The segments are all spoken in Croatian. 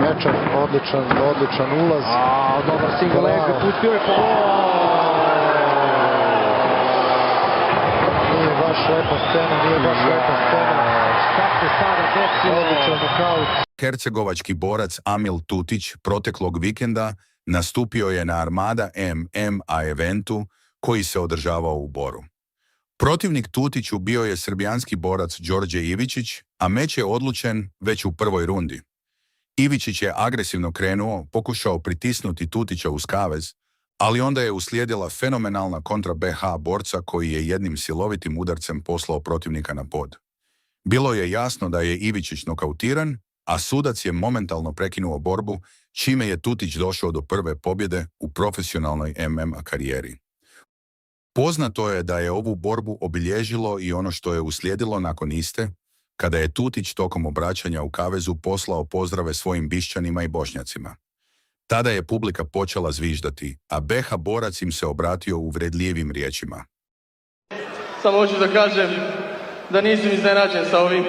meča, odličan ulaz. Dobar single leg, pustio je po gol. Nije baš lepa scena, Šta se sada desilo? Odličan nokaut. Hercegovački borac Amil Tutić proteklog vikenda nastupio je na Armada MMA eventu koji se održavao u Boru. Protivnik Tutiću bio je srbijanski borac Đorđe Ivičić, a meč je odlučen već u prvoj rundi. Ivičić je agresivno krenuo, pokušao pritisnuti Tutića uz kavez, ali onda je uslijedila fenomenalna kontra BH borca koji je jednim silovitim udarcem poslao protivnika na pod. Bilo je jasno da je Ivičić nokautiran, a sudac je momentalno prekinuo borbu, čime je Tutić došao do prve pobjede u profesionalnoj MMA karijeri. Poznato je da je ovu borbu obilježilo i ono što je uslijedilo nakon iste, kada je Tutić tokom obraćanja u kavezu poslao pozdrave svojim Bišćanima i Bošnjacima. Tada je publika počela zviždati, a BH borac im se obratio uvredljivim riječima. Samo hoću da kažem da nisam iznenađen sa ovim.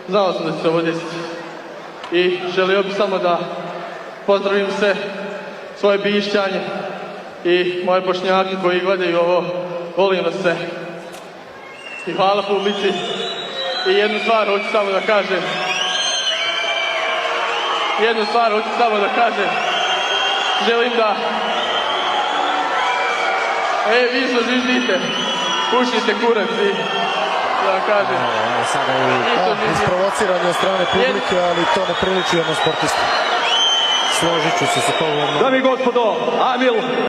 Znao sam da će se ovo desiti. I želio bih samo da pozdravim sve svoje Bišćanje i moje Bošnjake koji gledaju ovo. Volim vas sve. I hvala publici. I jednu stvar hoću samo da kažem. Želim da... vi što zviždite. Pušite kurac i da kažem. Isprovociranje od strane publike, ali to ne priliči jednom sportistu. Složit ću se sa tobom. Dame i gospodo, Amil